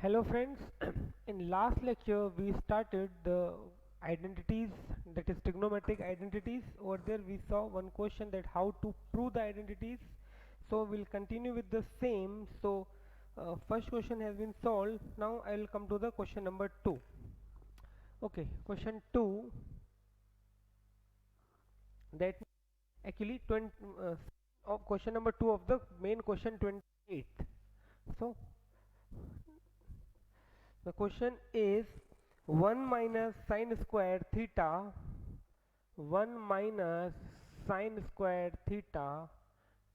Hello friends, in last lecture we started the identities, that is trigonometric identities. Over there we saw one question that how to prove the identities. So we'll continue with the same. So first question has been solved. Now I will come to the question number 2. Okay, question 2, that actually 20, of question number 2 of the main question 28. So the question is 1 minus sine square theta 1 minus sine square theta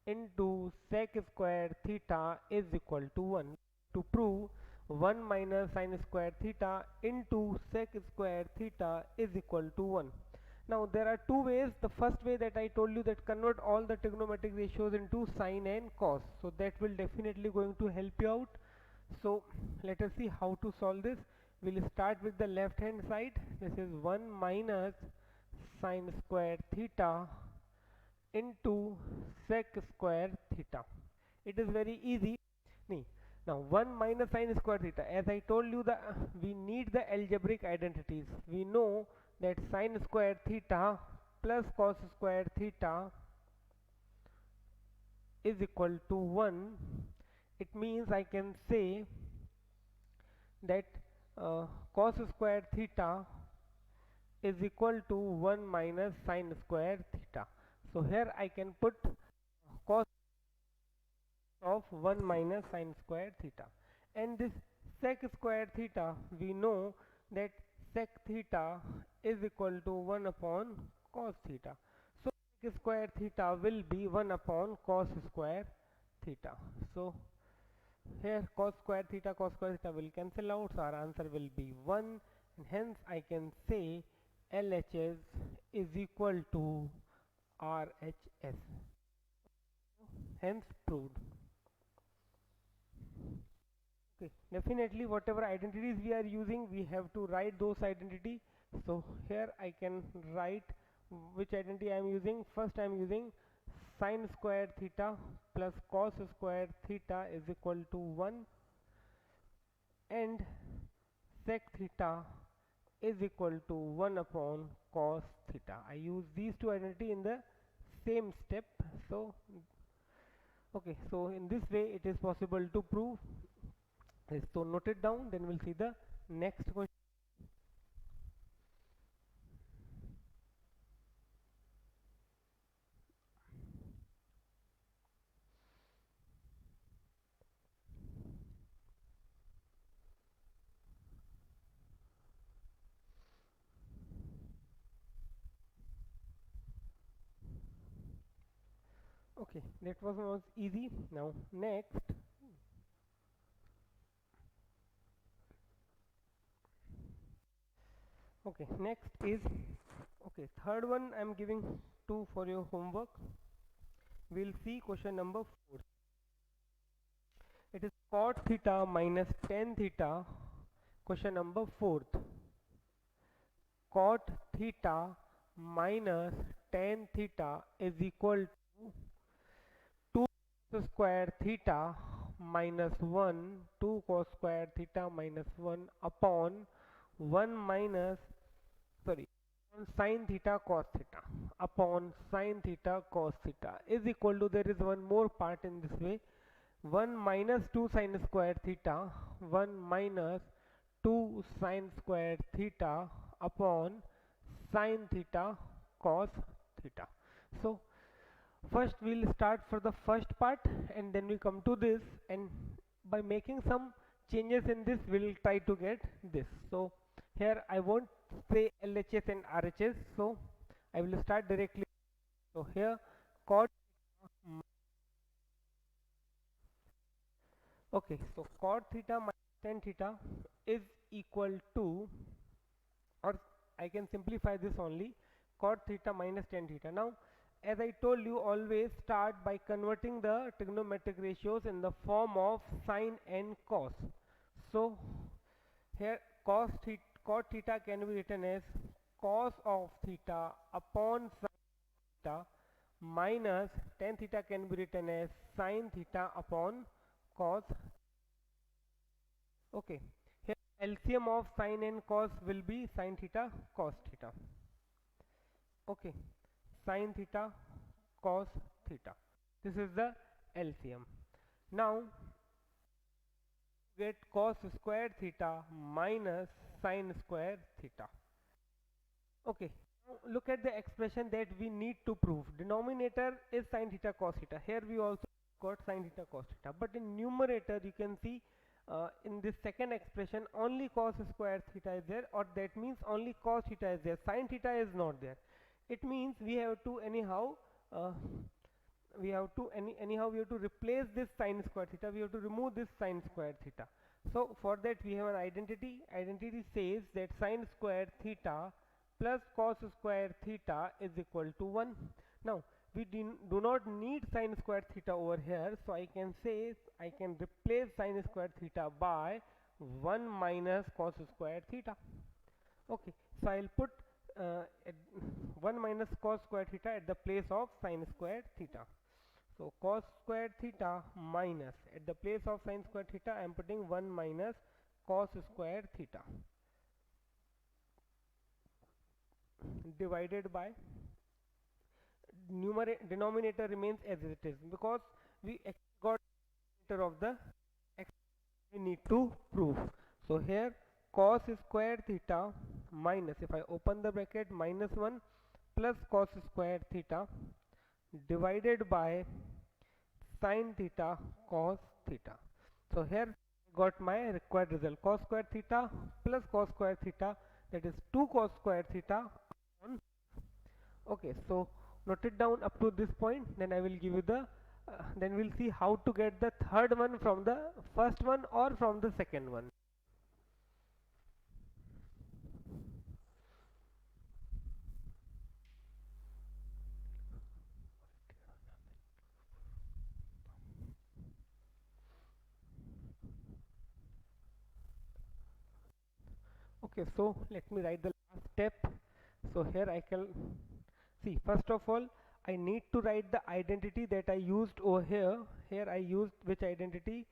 into sec square theta is equal to 1. To prove 1 minus sine square theta into sec square theta is equal to 1. Now there are two ways. The first way that I told you, that convert all the trigonometric ratios into sine and cos. So that will definitely going to help you out. So let us see how to solve this. We'll start with the left hand side. This is 1 minus sine square theta into sec square theta. It is very easy. Now 1 minus sine square theta, as I told you, we need the algebraic identities. We know that sine square theta plus cos square theta is equal to 1. It means I can say that cos square theta is equal to 1 minus sine square theta. So here I can put cos of 1 minus sine square theta, and this sec square theta, we know that sec theta is equal to 1 upon cos theta. So sec square theta will be 1 upon cos square theta. So here cos square theta will cancel out, so our answer will be 1, and hence I can say LHS is equal to RHS. Hence proved. Okay, definitely whatever identities we are using, we have to write those identity. So here I can write which identity I am using. First I am using sine square theta plus cos square theta is equal to 1, and sec theta is equal to 1 upon cos theta. I use these two identity in the same step. So okay, so in this way it is possible to prove. So note it down, then we'll see the next question. Okay, that was easy. Now next, okay, next is, okay, third one I'm giving two for your homework. We'll see question number 4. It is cot theta minus tan theta. Question number 4th. Cot theta minus tan theta is equal to 2 square theta minus 1, 2 cos square theta minus 1 upon 1 minus, sorry, sine theta cos theta upon sine theta cos theta is equal to, there is one more part in this way, 1 minus 2 sine square theta 1 minus 2 sine square theta upon sine theta cos theta. So first we'll start for the first part and then we come to this, and by making some changes in this we'll try to get this. So here I won't say LHS and RHS, so I will start directly. So here cot, okay, so cot theta minus tan theta is equal to, or I can simplify this only, cot theta minus tan theta. Now as I told you, always start by converting the trigonometric ratios in the form of sine and cos. So here cot theta can be written as cos of theta upon sine theta, minus tan theta can be written as sine theta upon cos. Okay, here LCM of sine and cos will be sine theta cos theta. Okay, sine theta cos theta. This is the LCM. Now get cos square theta minus sine square theta. Okay, now look at the expression that we need to prove. Denominator is sine theta cos theta. Here we also got sine theta cos theta, but in numerator you can see in this second expression only cos square theta is there, or that means only cos theta is there, sine theta is not there. It means we have to anyhow uh, anyhow we have to replace this sine square theta, we have to remove this sine square theta. So for that we have an identity says that sine square theta plus cos square theta is equal to 1. Now we do not need sine square theta over here, so I can say I can replace sine square theta by 1 minus cos square theta. Okay, so I'll put 1 minus cos square theta at the place of sine square theta. So cos square theta minus, at the place of sine square theta I am putting 1 minus cos square theta divided by denominator remains as it is, because we got of the x we need to prove. So here cos square theta minus, if I open the bracket, minus 1 plus cos square theta divided by sin theta cos theta. So here I got my required result, cos square theta plus cos square theta, that is 2 cos square theta on. Okay, so note it down up to this point, then I will give you the then we'll see how to get the third one from the first one or from the second one. Okay, so let me write the last step. So here I can see, first of all I need to write the identity that I used over here. Here I used which identity?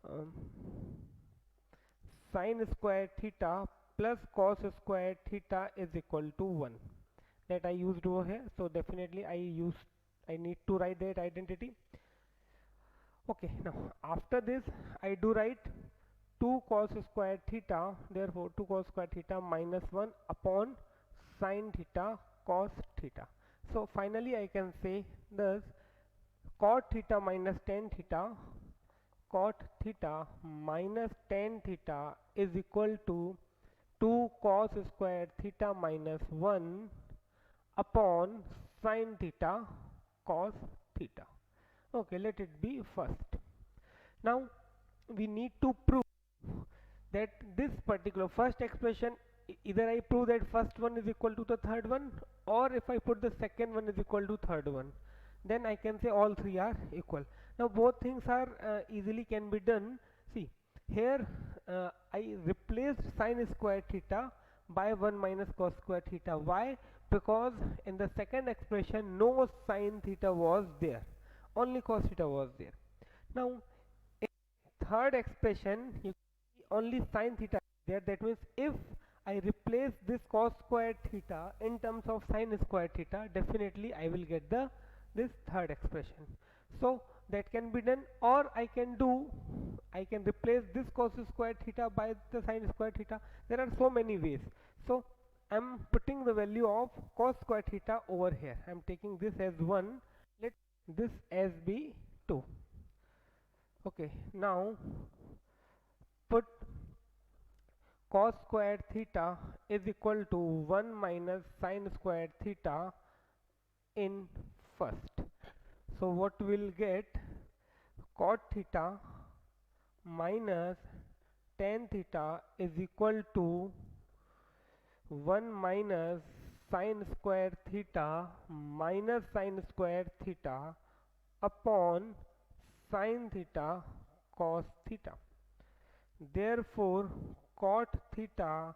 um, Sin square theta plus cos square theta is equal to 1, that I used over here. So definitely I need to write that identity. Okay, now after this I do write 2 cos square theta, therefore 2 cos square theta minus 1 upon sin theta cos theta. So finally I can say thus cot theta minus tan theta, cot theta minus tan theta is equal to 2 cos square theta minus 1 upon sin theta cos theta. Okay, let it be first. Now we need to prove that this particular first expression, either I prove that first one is equal to the third one, or if I put the second one is equal to third one, then I can say all three are equal. Now both things are easily can be done. See here I replaced sin square theta by 1 minus cos square theta. Why? Because in the second expression no sin theta was there, only cos theta was there. Now in third expression you see only sin theta there, that means if I replace this cos square theta in terms of sin square theta, definitely I will get the this third expression. So that can be done, or I can replace this cos square theta by the sin square theta. There are so many ways. So I'm putting the value of cos square theta over here. I'm taking this as 1, let this as be 2. Okay, now put cos square theta is equal to 1 minus sin square theta in first. So what we'll get, cot theta minus tan theta is equal to 1 minus sin square theta minus sin square theta upon sin theta cos theta. Therefore cot theta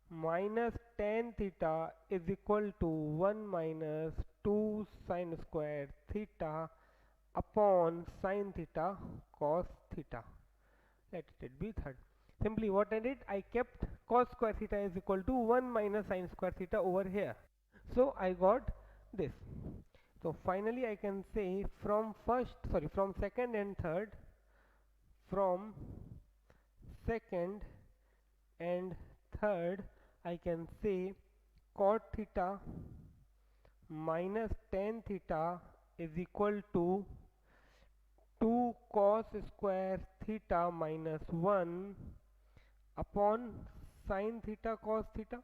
minus tan theta is equal to 1 minus 2 sin square theta upon sin theta cos theta. Let it be third. Simply what I did, I kept cos square theta is equal to 1 minus sin square theta over here. So I got this. So finally I can say from second and third, from second and third, I can say cot theta minus tan theta is equal to 2 cos square theta minus 1 upon sin theta cos theta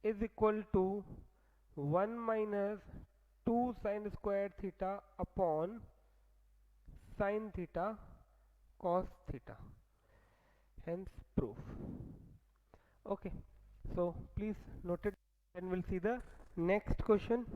is equal to 1 minus 2 sin square theta upon sin theta cos theta, hence proof. Okay, so please note it, and we'll see the next question.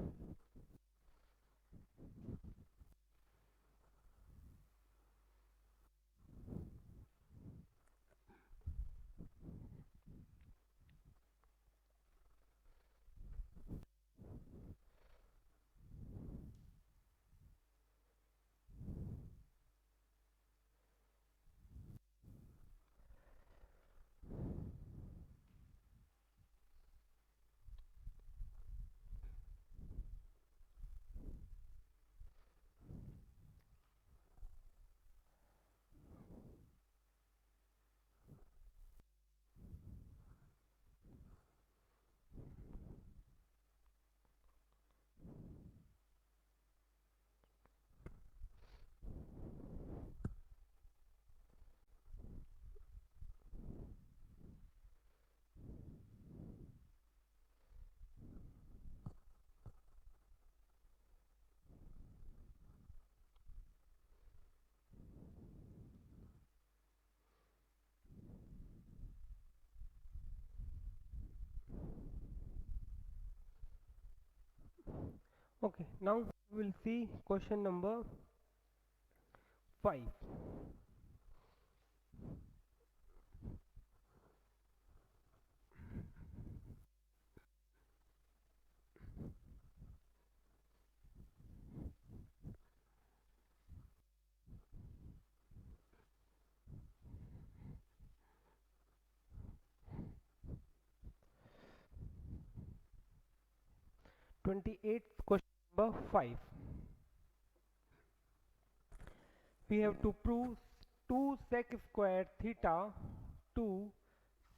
'Now we'll see question number 5. 28th question number 5. We have to prove 2 sec square theta 2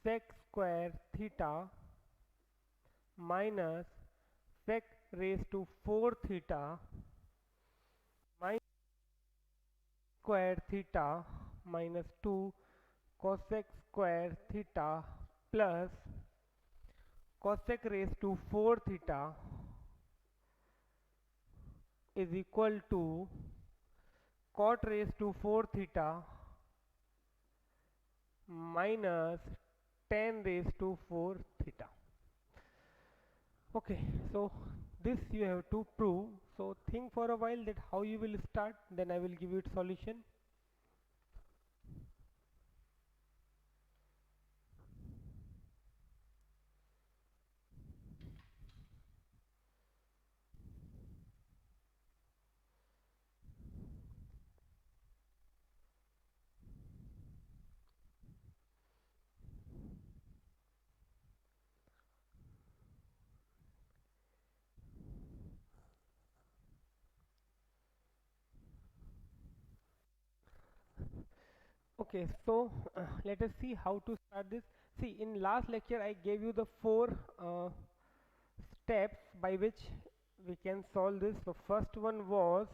sec square theta minus sec raised to 4 theta minus square theta minus 2 cosec square theta plus cosec raised to 4 theta is equal to cot raised to 4 theta minus tan raised to 4 theta. Okay, so this you have to prove. So think for a while that how you will start, then I will give you its solution. Okay, so let us see how to start this. See, in last lecture I gave you the 4 steps by which we can solve this. So first one was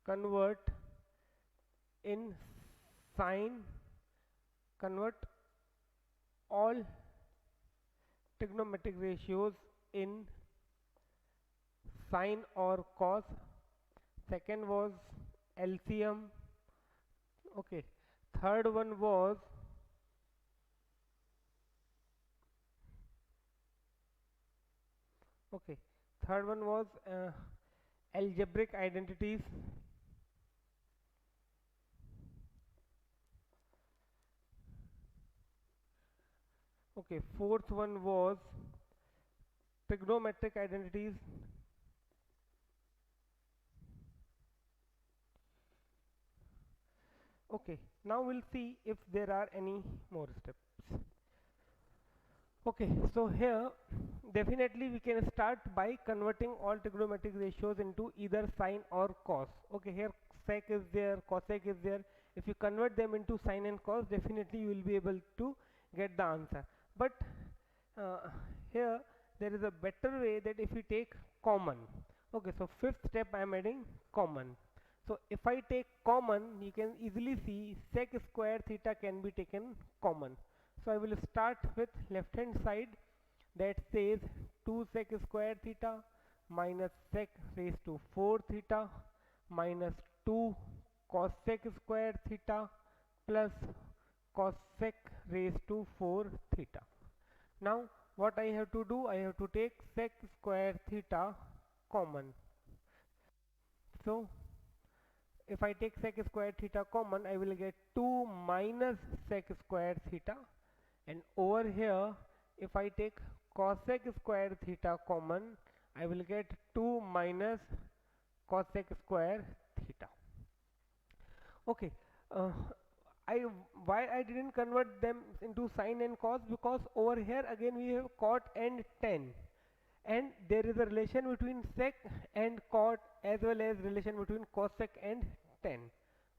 convert in sine, convert all trigonometric ratios in sine or cos. Second was LCM. Okay, third one was okay third one was algebraic identities. Okay, fourth one was trigonometric identities. Okay, now we'll see if there are any more steps. Okay, so here definitely we can start by converting all trigonometric ratios into either sine or cos. Okay, here sec is there, cosec is there. If you convert them into sine and cos, definitely you will be able to get the answer. But uh, here there is a better way, that if we take common. Okay, so fifth step I am adding common. So if I take common, you can easily see sec square theta can be taken common. So I will start with left hand side, that says 2 sec square theta minus sec raised to 4 theta minus 2 cos sec square theta plus cos sec raised to 4 theta. Now what I have to do, I have to take sec square theta common. So if I take sec square theta common, I will get 2 minus sec square theta, and over here if I take cosec square theta common, I will get 2 minus cosec square theta. Okay, uh, I why I didn't convert them into sine and cos, because over here again we have cot and tan, and there is a relation between sec and cot as well as relation between cosec and tan.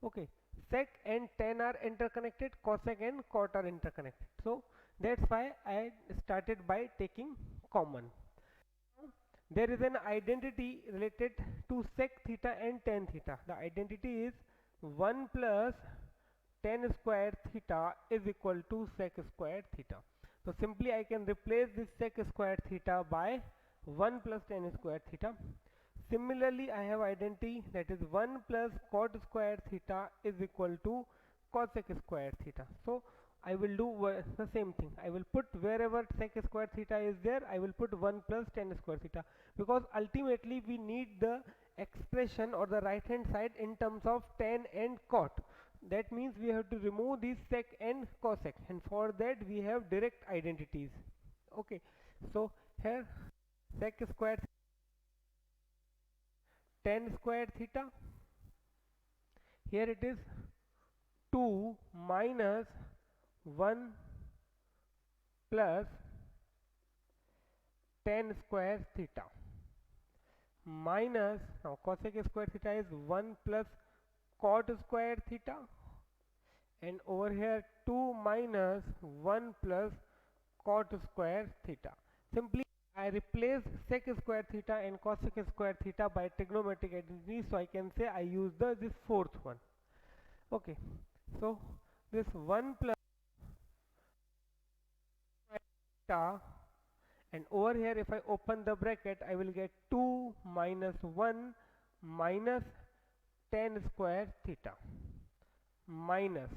Okay, sec and tan are interconnected, cosec and cot are interconnected, so that's why I started by taking common. There is an identity related to sec theta and tan theta. The identity is 1 plus tan square theta is equal to sec square theta. So simply I can replace this sec square theta by 1 plus tan square theta. Similarly, I have identity, that is 1 plus cot square theta is equal to cosec square theta. So I will do the same thing. I will put wherever sec square theta is there, I will put 1 plus tan square theta, because ultimately we need the expression or the right hand side in terms of tan and cot. That means we have to remove these sec and cosec, and for that we have direct identities. Okay, so here sec square tan square theta, here it is 2 minus 1 plus tan square theta minus, now cosec square theta is 1 plus cot square theta, and over here 2 minus 1 plus cot square theta. Simply I replace sec square theta and cosec square theta by trigonometric identity, so I can say I use this fourth one. Okay, so this 1 plus theta, and over here if I open the bracket, I will get 2 minus 1 minus tan square theta minus,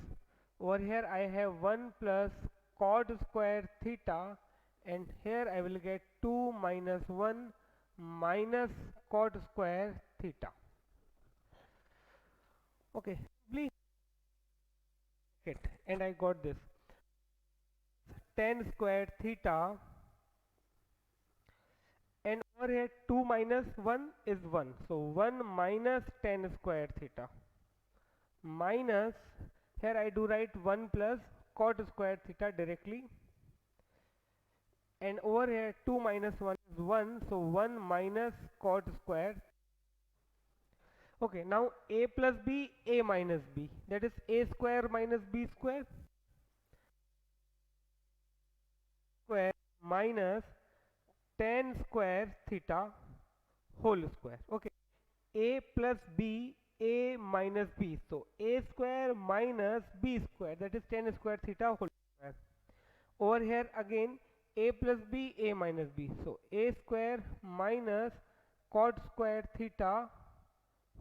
over here I have 1 plus cot square theta, and here I will get 2 minus 1 minus cot square theta. Okay, please get, and I got this tan square theta, and over here 2 minus 1 is 1, so 1 minus tan square theta minus, here I do write 1 plus cot square theta directly, and over here 2 minus 1 is 1, so 1 minus cot square. Okay, now a plus b, a minus b, that is a square minus b square minus tan square theta whole square. Okay, a plus b, a minus b, so a square minus b square, that is tan square theta whole square. Over here again a plus b, a minus b, so a square minus cot square theta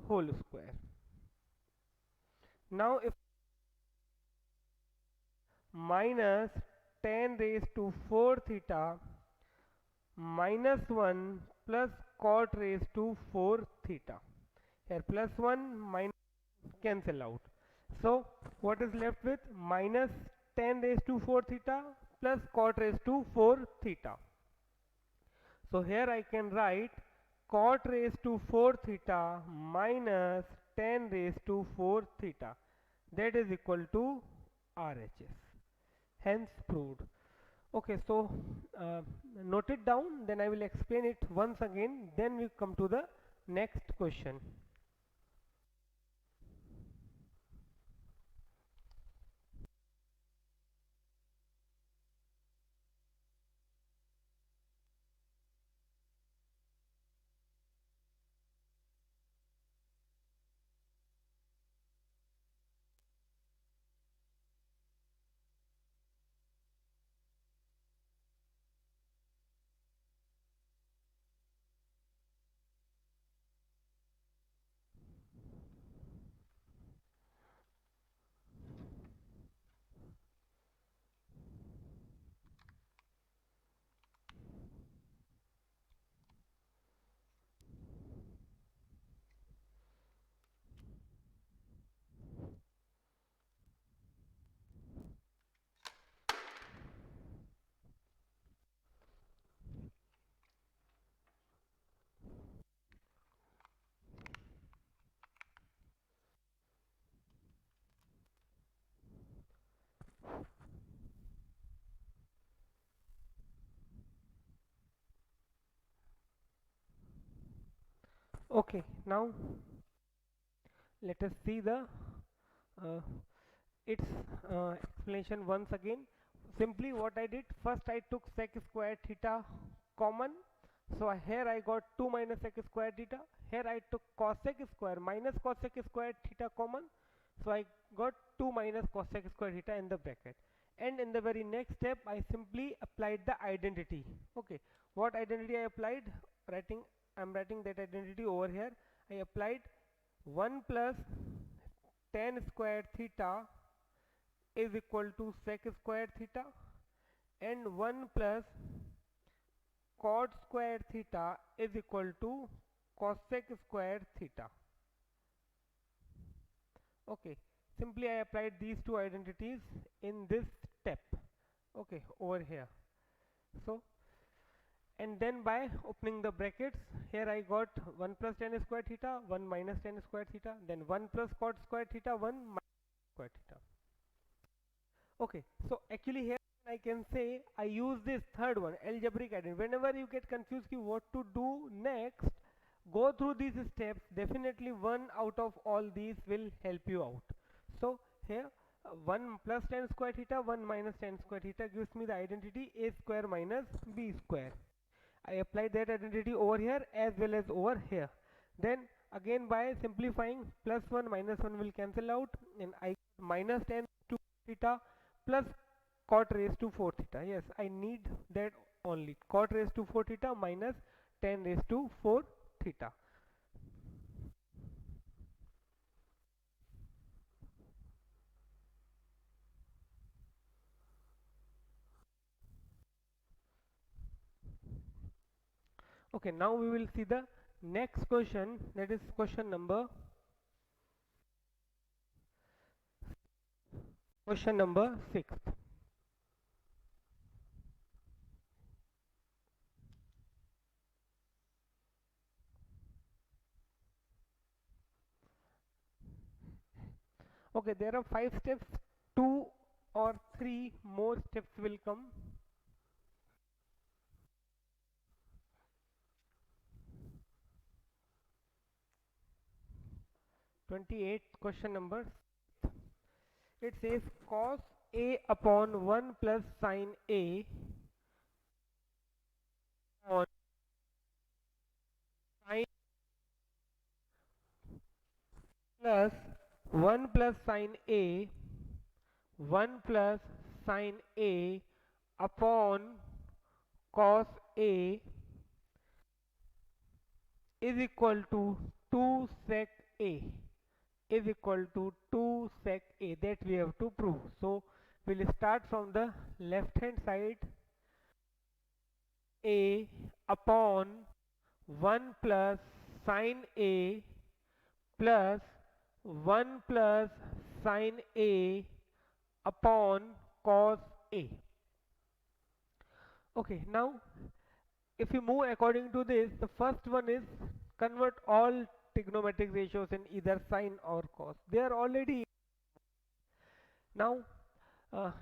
whole square. Now if minus tan raised to 4 theta minus 1 plus cot raised to 4 theta, here plus 1 minus cancel out, so what is left with minus tan raised to 4 theta plus cot raised to 4 theta. So here I can write cot raised to 4 theta minus tan raised to 4 theta. that is equal to RHS. Hence proved. Okay, so note it down, then I will explain it once again, then we come to the next question. Okay, now let us see the uh, its explanation once again. Simply what I did, first I took sec square theta common, so here I got 2 minus sec square theta. Here I took cosec square minus cosec square theta common, so I got 2 minus cosec square theta in the bracket. And in the very next step I simply applied the identity. Okay, what identity I applied? I'm writing that identity over here. I applied 1 plus tan square theta is equal to sec square theta, and 1 plus cot square theta is equal to cosec square theta. Okay, simply I applied these two identities in this step. Okay, over here. So, and then by opening the brackets, here I got 1 plus tan square theta, 1 minus tan square theta, then 1 plus cot square theta, 1 minus square theta. Okay, so actually here I can say I use this third one, algebraic identity. Whenever you get confused what to do next, go through these steps. Definitely one out of all these will help you out. So here 1 plus tan square theta, 1 minus tan square theta gives me the identity a square minus b square. I apply that identity over here as well as over here. Then again by simplifying, plus 1 minus 1 will cancel out, and I minus tan to theta plus cot raised to 4 theta. Yes, I need that only. Cot raised to 4 theta minus tan raised to 4 theta. Okay, now we will see the next question, that is question number 6. Okay, there are 5 steps, 2 or 3 more steps will come. 28th question number. It says cos A upon 1 plus sin A on sin plus 1 plus sin A 1 plus sin A upon cos A is equal to 2 sec A is equal to 2 sec A, that we have to prove. So we'll start from the left hand side. A upon 1 plus sin A plus 1 plus sin A upon cos A. Okay, now if you move according to this, the first one is convert all trigonometric ratios in either sine or cos. They are already Now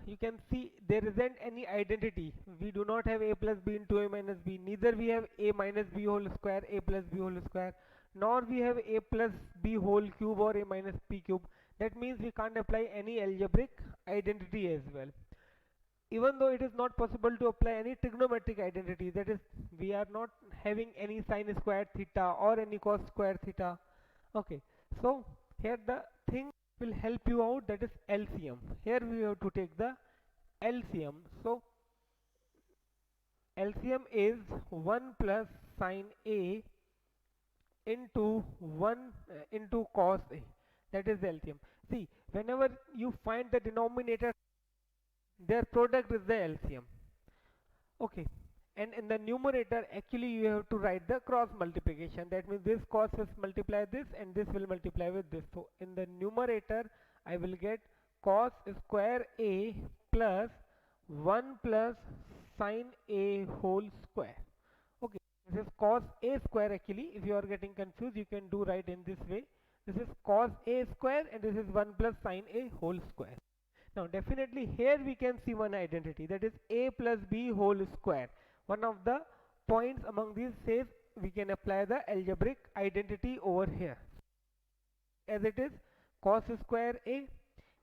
you can see there isn't any identity. We do not have a plus b into a minus b. Neither we have a minus b whole square, a plus b whole square, nor we have a plus b whole cube or a minus b cube. That means we can't apply any algebraic identity as well. Even though it is not possible to apply any trigonometric identity, that is, we are not having any sine squared theta or any cos squared theta. Okay, so here the thing will help you out, that is LCM. Here we have to take the LCM. So LCM is 1 plus sine A into 1 into cos A. That is the LCM. See, whenever you find the denominator, their product is the LCM. Okay, and in the numerator actually you have to write the cross multiplication. That means this cos will multiply this and this will multiply with this. So in the numerator I will get cos square A plus 1 plus sine A whole square. Okay, this is cos A square. Actually, if you are getting confused, you can do right in this way. This is cos A square and this is 1 plus sine A whole square. Now definitely here we can see one identity, that is a plus b whole square. One of the points among these says we can apply the algebraic identity over here. As it is cos square a,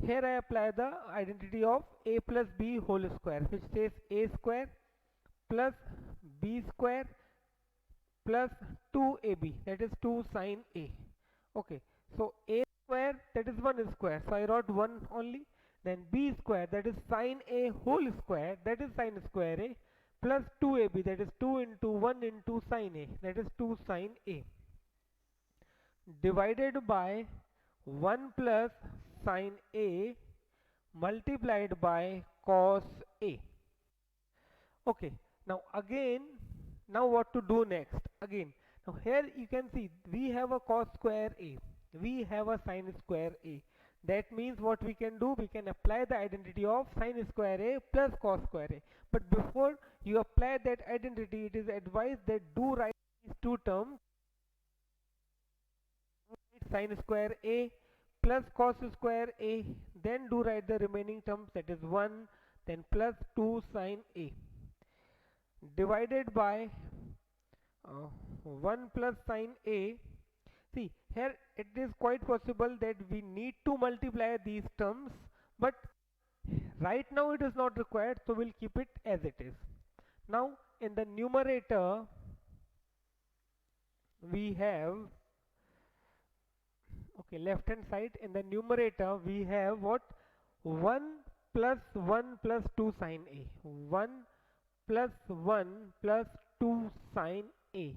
here I apply the identity of a plus b whole square, which says a square plus b square plus 2ab, that is 2 sine a. Okay, so a square, that is 1 square, so I wrote 1 only. Then b square, that is sine a whole square, that is sine square a, plus 2ab, that is 2 into 1 into sine a, that is 2 sine a, divided by 1 plus sine a multiplied by cos a. Okay, now again, now what to do next? Again, now here you can see we have a cos square a, we have a sine square a. That means what we can do, we can apply the identity of sine square a plus cos square a. But before you apply that identity, it is advised that do write these two terms, sine square a plus cos square a, then do write the remaining terms, that is 1, then plus 2 sine a, divided by 1 plus sine a. See, here it is quite possible that we need to multiply these terms, but right now it is not required, so we'll keep it as it is. Now in the numerator we have, okay, left hand side, in the numerator we have what, 1 plus 1 plus 2 sine a, 1 plus 1 plus 2 sine a,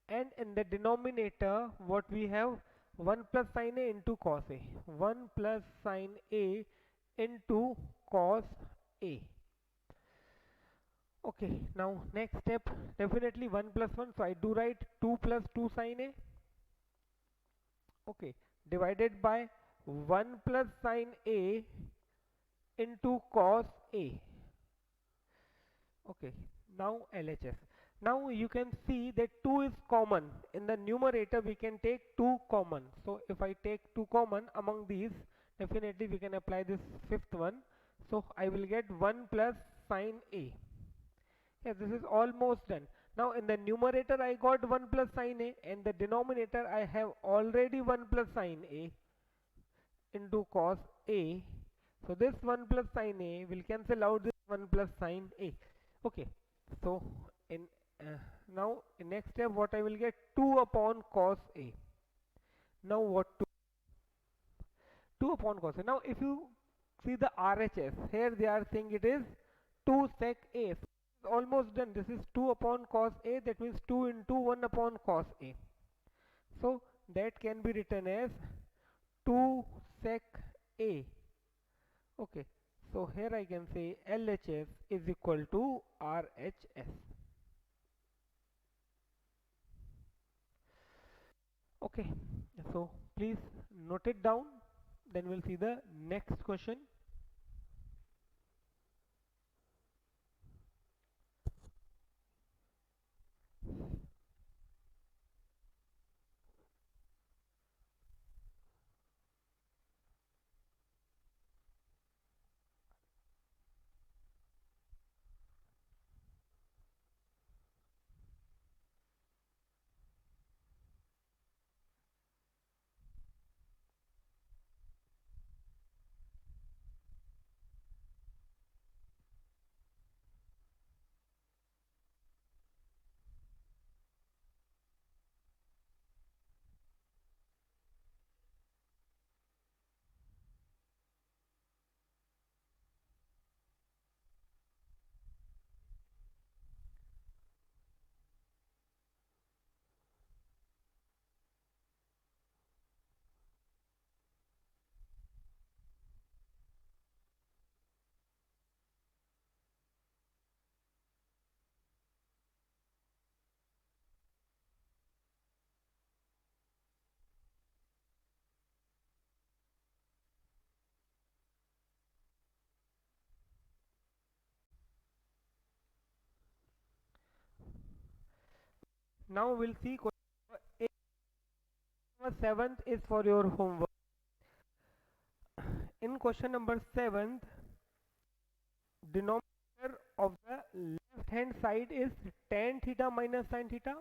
and in the denominator what we have, 1 plus sine a into cos a, 1 plus sine a into cos a. Okay, now next step, definitely 1 plus 1, so I do write 2 plus 2 sine a, okay, divided by 1 plus sine a into cos a. Okay, now LHS. Now you can see that 2 is common. In the numerator we can take 2 common. So if I take 2 common among these, definitely we can apply this fifth one. So I will get 1 plus sine a. Yeah, this is almost done. Now in the numerator I got 1 plus sine a, and the denominator I have already 1 plus sine a into cos a. So this 1 plus sine a will cancel out this 1 plus sine a. Okay, so in now in next step what I will get, 2 upon cos a. Now what to 2 upon cos a. Now if you see the RHS, here they are saying it is 2 sec a. So almost done. This is 2 upon cos a, that means 2 into 1 upon cos a. So that can be written as 2 sec a. Okay, so here I can say LHS is equal to RHS. Okay, so please note it down, then we'll see the next question. Now we'll see question number 8. Number 7th is for your homework. In question number 7th, denominator of the left hand side is tan theta minus sin theta,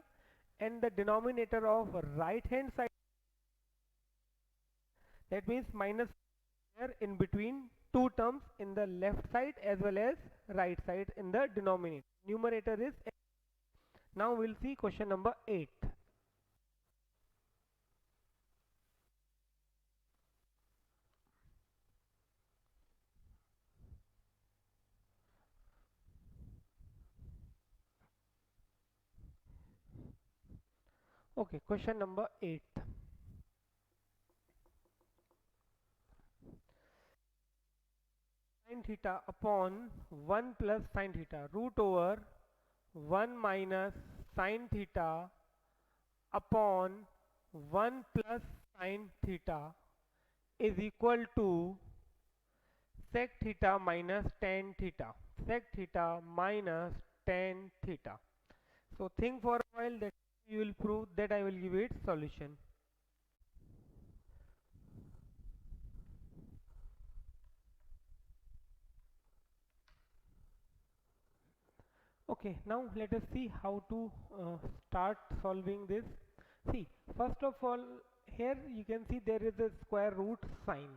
and the denominator of right hand side, that means minus here in between two terms in the left side as well as right side in the denominator. Numerator is x. Now we'll see question number 8. Okay, question number 8. Sin theta upon 1 plus sin theta root over 1 minus sin theta upon 1 plus sin theta is equal to sec theta minus tan theta. Sec theta minus tan theta. So think for a while, that you will prove that I will give it solution. Okay, now let us see how to start solving this. See, first of all, here you can see there is a square root sign.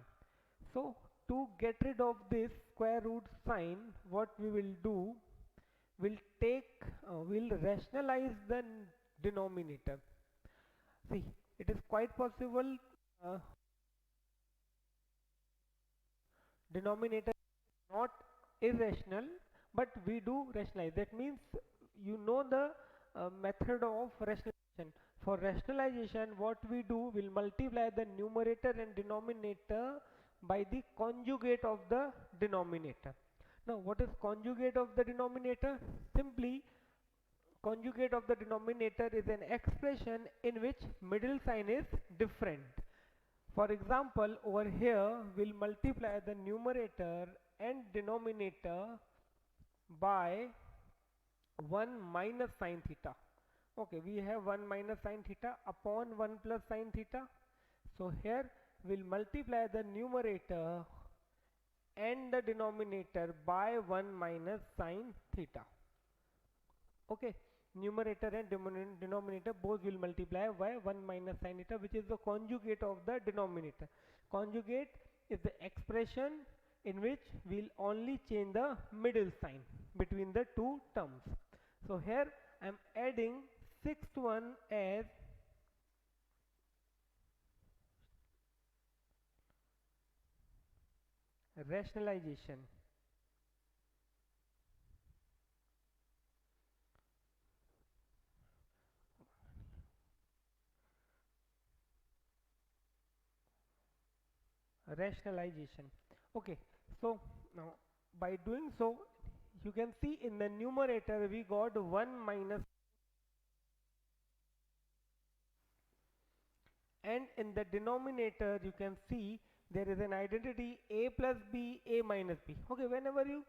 So to get rid of this square root sign, what we will do, we'll rationalize the denominator. See, it is quite possible uh, denominator not irrational, but we do rationalize. That means you know the method of rationalization. For rationalization, what we do, will multiply the numerator and denominator by the conjugate of the denominator. Now what is conjugate of the denominator? Simply, conjugate of the denominator is an expression in which middle sign is different. For example, over here we'll multiply the numerator and denominator by 1 minus sin theta. Okay, we have 1 minus sin theta upon 1 plus sin theta. So here we'll multiply the numerator and the denominator by 1 minus sin theta. Okay, numerator and denominator both will multiply by 1 minus sin theta, which is the conjugate of the denominator. Conjugate is the expression in which we'll only change the middle sign between the two terms. So here I am adding sixth one as rationalization. Rationalization. Okay, so now by doing so, you can see in the numerator we got 1 minus, and in the denominator you can see there is an identity a plus b, a minus b. Okay, whenever you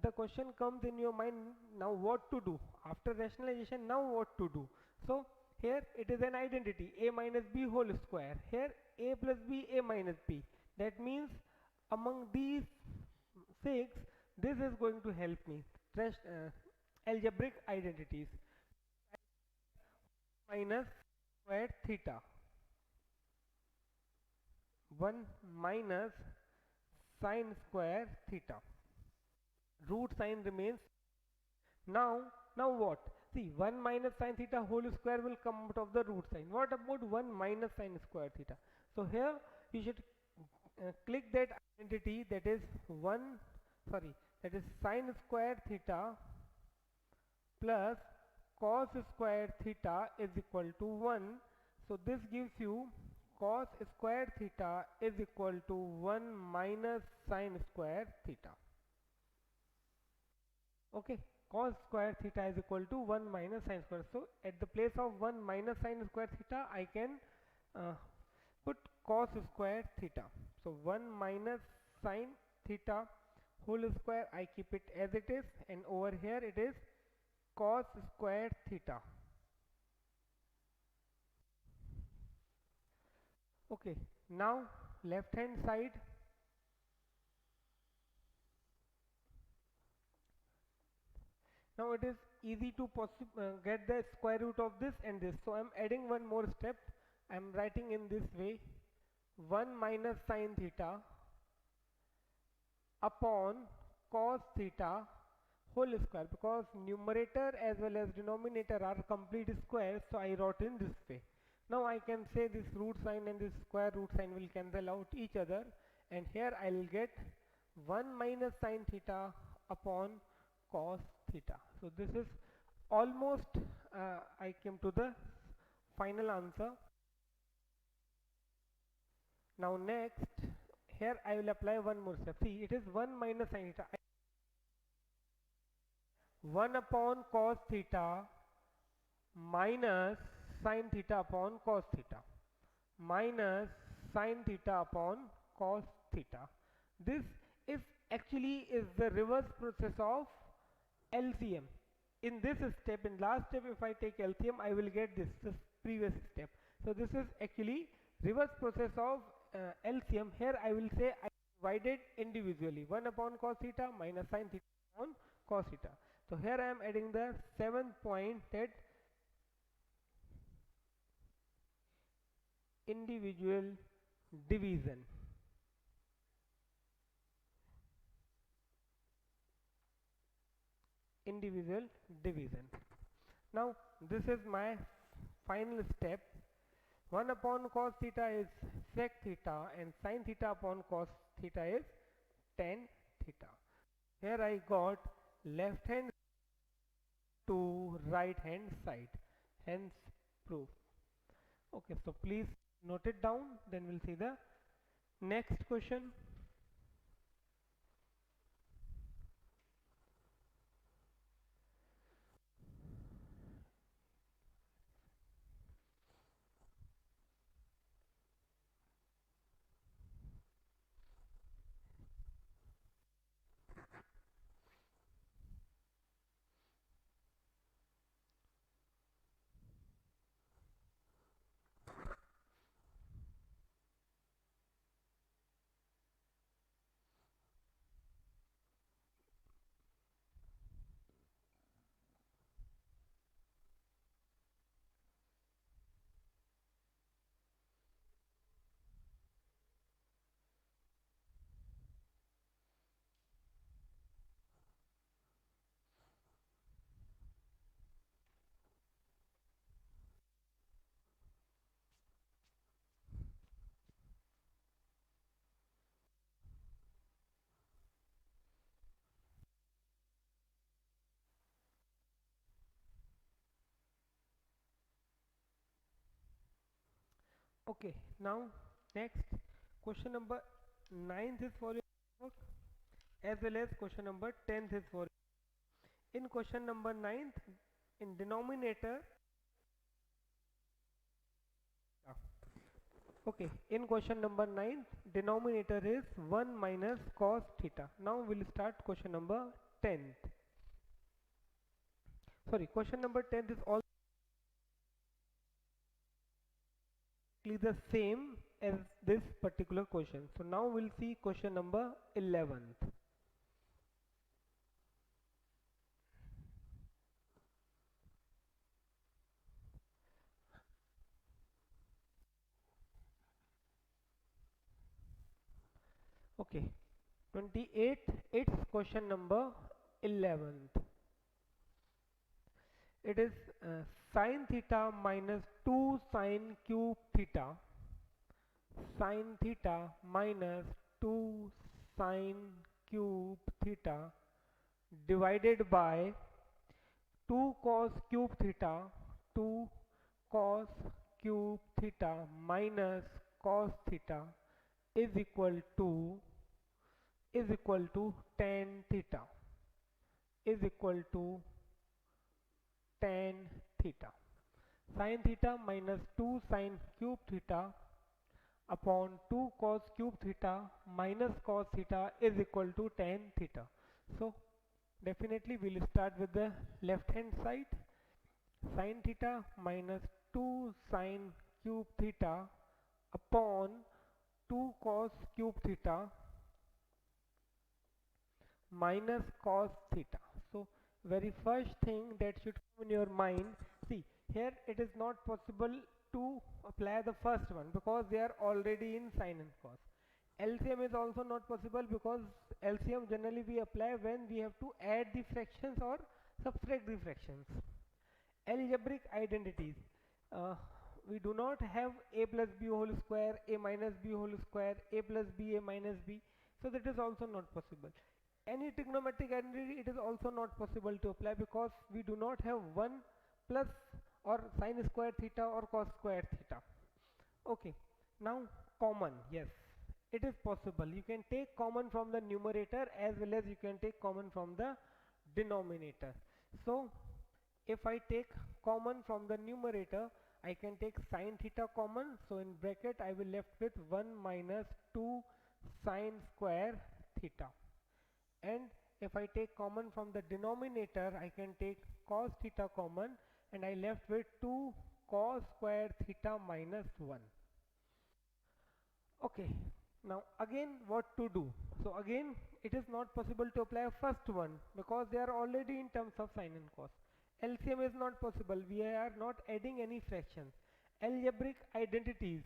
the question comes in your mind, now what to do after rationalization, now what to do. So here it is an identity a minus b whole square, here a plus b, a minus b. That means among these six, this is going to help me. Algebraic identities. Minus square theta, 1 minus sine square theta. Root sign remains. Now what? See, 1 minus sine theta whole square will come out of the root sign. What about 1 minus sine square theta? So here you should click that identity, that is that is sine square theta plus cos square theta is equal to 1. So this gives you cos square theta is equal to 1 minus sine square theta. Okay, cos square theta is equal to 1 minus sine square. So at the place of 1 minus sine square theta, I can put cos square theta. So 1 minus sine theta whole square, I keep it as it is, and over here it is cos square theta. Okay, now left hand side. Now it is easy to get the square root of this and this. So I am adding one more step. I am writing in this way: 1 minus sine theta upon cos theta whole square, because numerator as well as denominator are complete squares, so I wrote in this way. Now I can say this root sign and this square root sign will cancel out each other, and here I will get 1 minus sine theta upon cos theta. So this is almost I came to the final answer. Now next, here I will apply one more step. See, it is 1 minus sine theta. 1 upon cos theta minus sine theta upon cos theta minus sine theta upon cos theta. This is actually is the reverse process of LCM. In this step, in last step, if I take LCM, I will get this previous step. So this is actually reverse process of LCM. Here I will say I divided individually. 1 upon cos theta minus sine theta upon cos theta. So here I am adding the 7th point, that individual division. Individual division. Now this is my final step. 1 upon cos theta is sec theta and sine theta upon cos theta is tan theta. Here I got left hand to right hand side, hence proof. Okay, so please note it down, then we'll see the next question. Okay, now next question number 9 is for your work, as well as question number 10 is for. In question number 9, in denominator, okay, in question number 9, denominator is 1 minus cos theta. Now we'll start question number 10. Sorry, question number 10 is all the same as this particular question. So now we'll see question number 11th. Okay, 28, it's question number 11th. It is sine theta minus 2 sine cube theta, sine theta minus 2 sine cube theta divided by 2 cos cube theta, 2 cos cube theta minus cos theta is equal to tan theta, is equal to tan theta. Sin theta minus 2 sin cube theta upon 2 cos cube theta minus cos theta is equal to tan theta. So definitely we'll start with the left hand side. Sin theta minus 2 sin cube theta upon 2 cos cube theta minus cos theta. So very first thing that should come in your mind, see here it is not possible to apply the first one because they are already in sin and cos. LCM is also not possible because LCM generally we apply when we have to add the fractions or subtract the fractions. Algebraic identities, uh, we do not have a plus b whole square, a minus b whole square, a plus b, a minus b, so that is also not possible. Any trigonometric identity, it is also not possible to apply because we do not have 1 plus or sine square theta or cos square theta. Okay, now common, yes, it is possible. You can take common from the numerator as well as you can take common from the denominator. So if I take common from the numerator, I can take sine theta common, so in bracket I will left with 1 minus 2 sine square theta. And if I take common from the denominator, I can take cos theta common and I left with 2 cos square theta minus 1. Okay, now again what to do? So again it is not possible to apply first one because they are already in terms of sine and cos. LCM is not possible, we are not adding any fractions. Algebraic identities,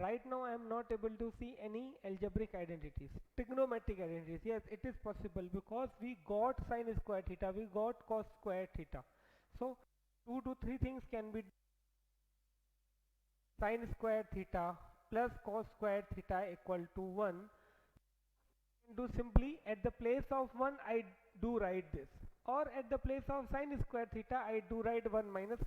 right now I am not able to see any algebraic identities. Trigonometric identities, yes it is possible because we got sine square theta, we got cos square theta. So 2 to 3 things can be sine square theta plus cos square theta equal to 1. Do simply at the place of 1 I do write this, or at the place of sine square theta I do write 1 minus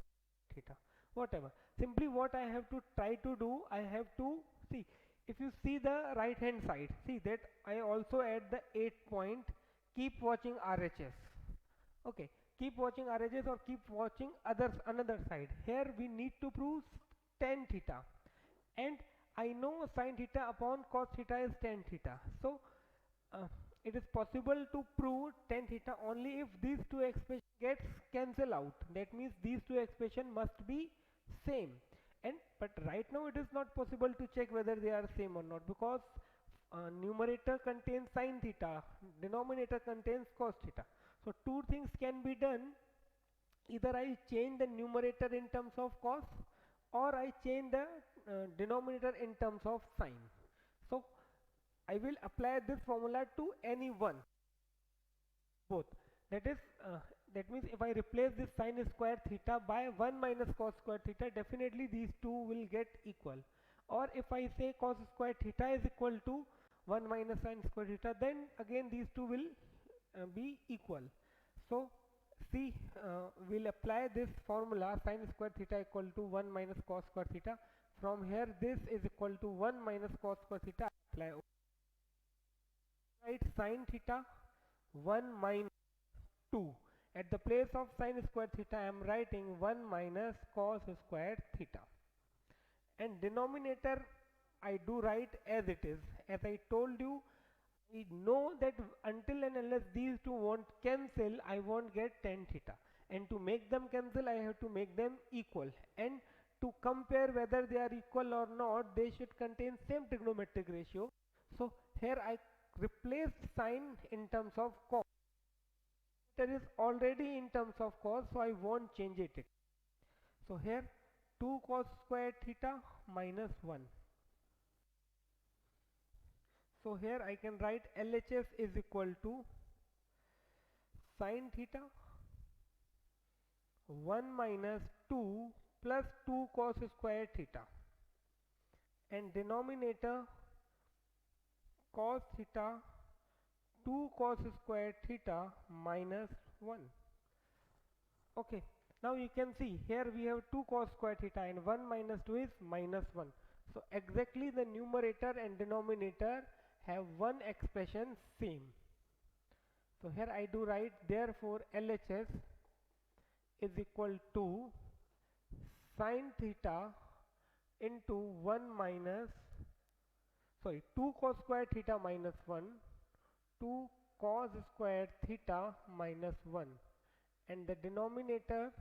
theta, whatever. Simply what I have to try to do, I have to see, if you see the right hand side, see that I also add the 8 point, keep watching RHS. Okay, keep watching RHS or keep watching another side. Here we need to prove tan theta, and I know sin theta upon cos theta is tan theta. So it is possible to prove tan theta only if these two expressions gets cancel out. That means these two expressions must be same. And but right now it is not possible to check whether they are same or not because numerator contains sin theta, denominator contains cos theta. So two things can be done. Either I change the numerator in terms of cos or I change the denominator in terms of sine. So I will apply this formula to any one, both. That is, that means if I replace this sine square theta by 1 minus cos square theta, definitely these two will get equal. Or if I say cos square theta is equal to 1 minus sine square theta, then again these two will be equal. So see, we'll apply this formula sine square theta equal to 1 minus cos square theta. From here this is equal to 1 minus cos square theta. Apply, right, sine theta 1 minus 2. At the place of sine square theta I am writing 1 minus cos square theta. And denominator I do write as it is. As I told you, we know that until and unless these two won't cancel, I won't get tan theta. And to make them cancel, I have to make them equal. And to compare whether they are equal or not, they should contain same trigonometric ratio. So here I replace sine in terms of cos. It is already in terms of cos, so I won't change it. So here 2 cos square theta minus 1. So here I can write LHS is equal to sine theta 1 minus 2 plus 2 cos square theta, and denominator cos theta 2 cos square theta minus 1. Okay, now you can see here we have 2 cos square theta and 1 minus 2 is minus 1. So exactly the numerator and denominator have one expression same. So here I do write, therefore LHS is equal to sine theta into 1 minus, sorry, 2 cos square theta minus 1, 2 cos square theta minus 1, and the denominator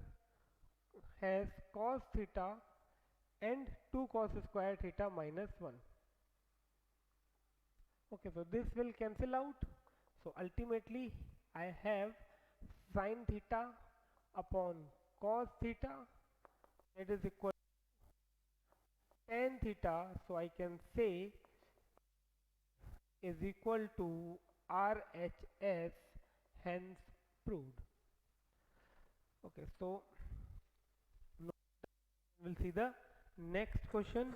has cos theta and 2 cos square theta minus 1. Okay, so this will cancel out. So ultimately I have sin theta upon cos theta, that is equal to tan theta. So I can say is equal to RHS, hence proved. Okay, so now we'll see the next question.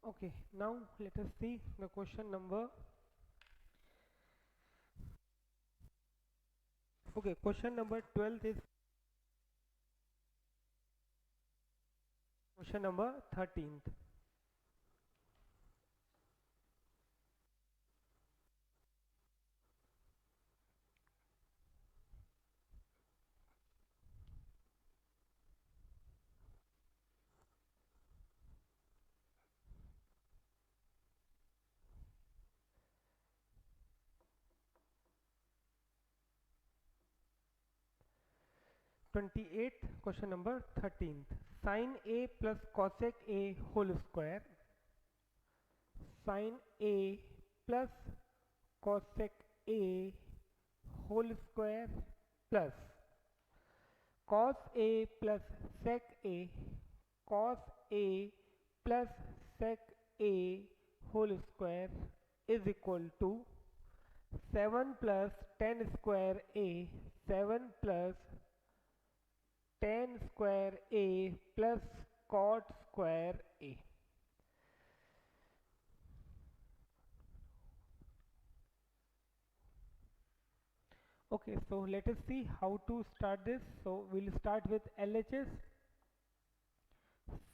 Okay, now let us see the question number. Okay, question number 12 is question number 13th. 28th question number 13th. Sin A plus cosec A whole square, sin A plus cosec A whole square plus cos A plus sec A, cos A plus sec A whole square is equal to 7 plus tan square A, 7 plus tan square A plus cot square A. Okay, so let us see how to start this. So we'll start with LHS.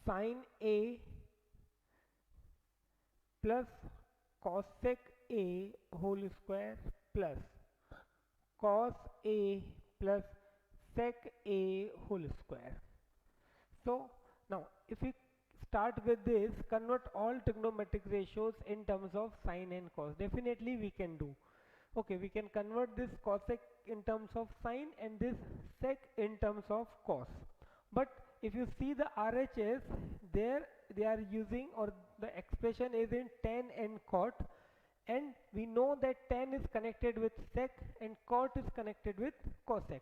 Sin A plus cosec A whole square plus cos A plus sec A whole square. So now if we start with this, convert all trigonometric ratios in terms of sine and cos. Definitely we can do. Okay, we can convert this cosec in terms of sine and this sec in terms of cos. But if you see the RHS, there they are using, or the expression is in tan and cot, and we know that tan is connected with sec and cot is connected with cosec.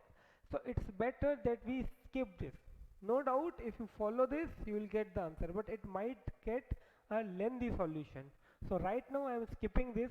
So it's better that we skip this. No doubt if you follow this you will get the answer, but it might get a lengthy solution. So right now I am skipping this.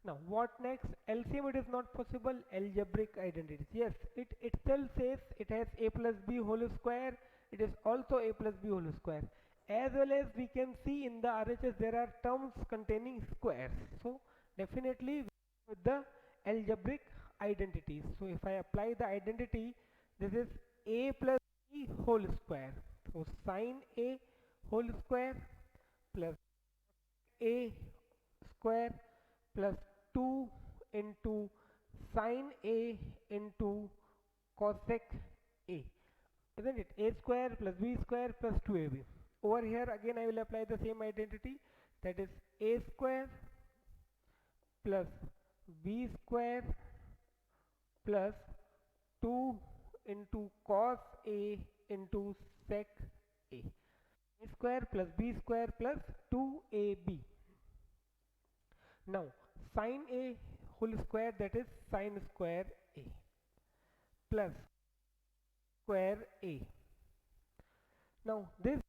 Now what next? LCM it is not possible. Algebraic identities. Yes, it itself says it has a plus b whole square. It is also a plus b whole square. As well as we can see in the RHS there are terms containing squares. So definitely with the algebraic identities. So if I apply the identity, this is a plus b whole square. So sin a whole square plus a square plus 2 into sine a into cosec a, isn't it? A square plus b square plus 2ab. Over here again I will apply the same identity, that is a square plus b square plus 2 into cos a into sec a. A square plus b square plus 2ab. Now sine a whole square, that is sine square a plus square a. Now this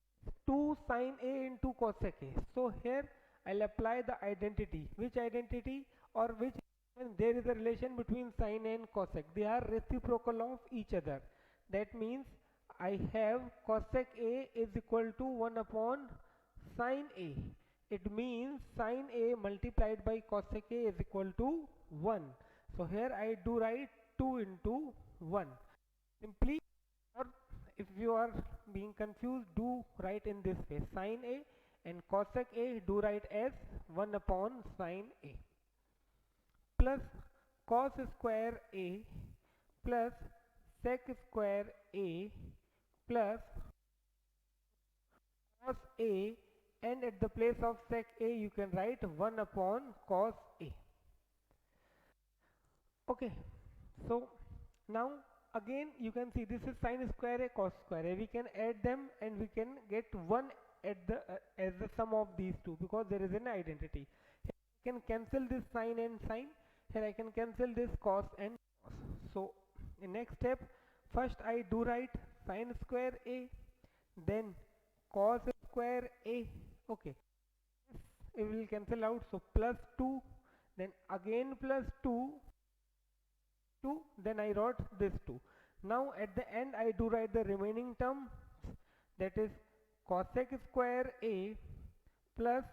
2 sine a into cosec a. So here I'll apply the identity. Which identity, or which, there is a relation between sine and cosec. They are reciprocal of each other. That means I have cosec a is equal to 1 upon sine a. It means sine a multiplied by cosec a is equal to 1. So here I do write 2 into 1. Simply, or if you are being confused, do write in this way: sine a and cosec a do write as 1 upon sine a plus cos square a plus sec square a plus cos a, and at the place of sec a you can write 1 upon cos a. Okay, so now again you can see this is sine square a cos square a. We can add them and we can get 1 at the as the sum of these two, because there is an identity. Here I can cancel this sine and sine. Here I can cancel this cos and cos. So in next step, first I do write sine square a, then cos square a. Okay, it will cancel out, so plus 2, then again plus 2, then I wrote this 2. Now at the end I do write the remaining term, that is cosec square a plus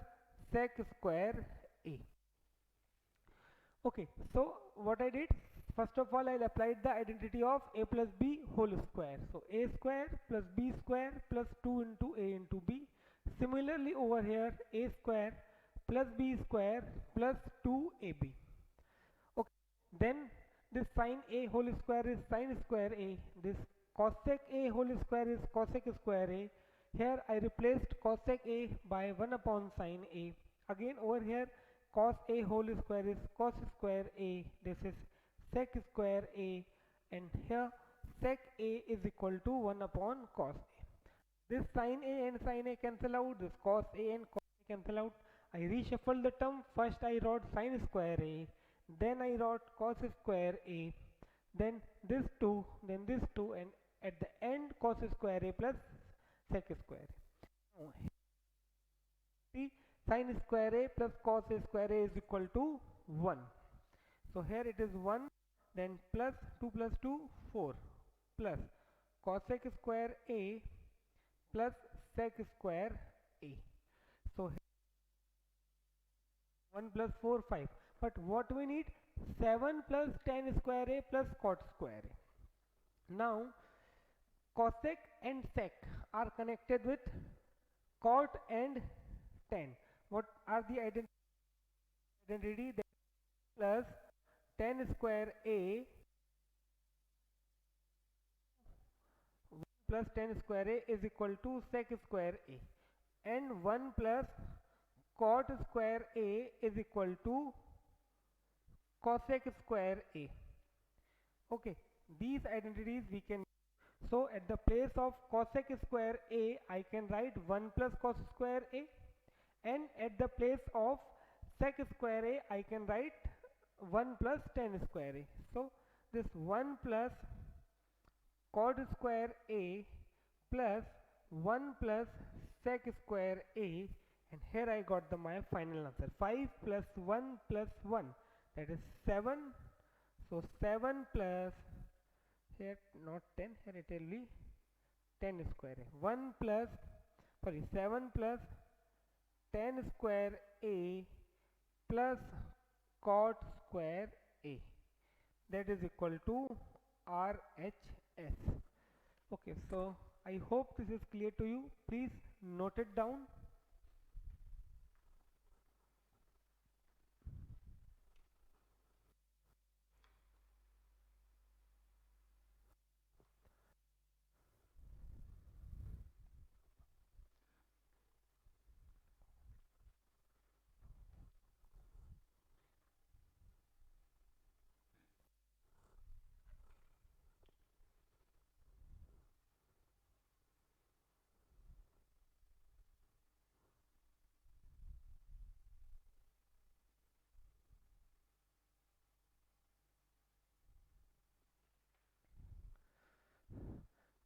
sec square a. Okay, so what I did, first of all I'll apply the identity of a plus b whole square. So a square plus b square plus 2 into a into b. Similarly over here, a square plus b square plus 2ab. Okay, then this sine a whole square is sine square a, this cosec a whole square is cosec square a. Here I replaced cosec a by 1 upon sine a. Again over here, cos a whole square is cos square a, this is sec square a, and here sec a is equal to 1 upon cos a. This sine a and sine a cancel out, this cos a and cos a cancel out. I reshuffle the term. First I wrote sine square a, then I wrote cos square a, then this 2, then this 2, and at the end cos square a plus sec square a. Now, see, sine square a plus cos square a is equal to 1. So here it is 1, then plus 2 plus 2, 4, plus cosec square a plus sec square a. So 1 plus 4, 5. But what we need? 7 plus tan square a plus cot square a. Now cosec and sec are connected with cot and tan. What are the identity? That plus tan square a plus tan square a is equal to sec square a, and 1 plus cot square a is equal to cosec square a. Okay, these identities we can, so at the place of cosec square a I can write 1 plus cos square a, and at the place of sec square a I can write 1 plus tan square a. So this 1 plus cot square a plus 1 plus sec square a, and here I got my final answer. 5 plus 1 plus 1, that is 7. So 7 plus, here not 10, here it will be 10 square a. 1 plus, sorry, 7 plus tan square a plus cot square a, that is equal to RHS. Okay, so I hope this is clear to you. Please note it down.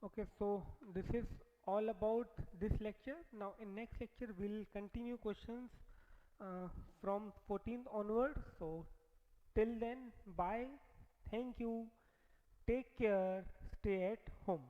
Okay, so this is all about this lecture. Now in next lecture we'll continue questions uh, from 14th onward. So till then, bye, thank you, take care, stay at home.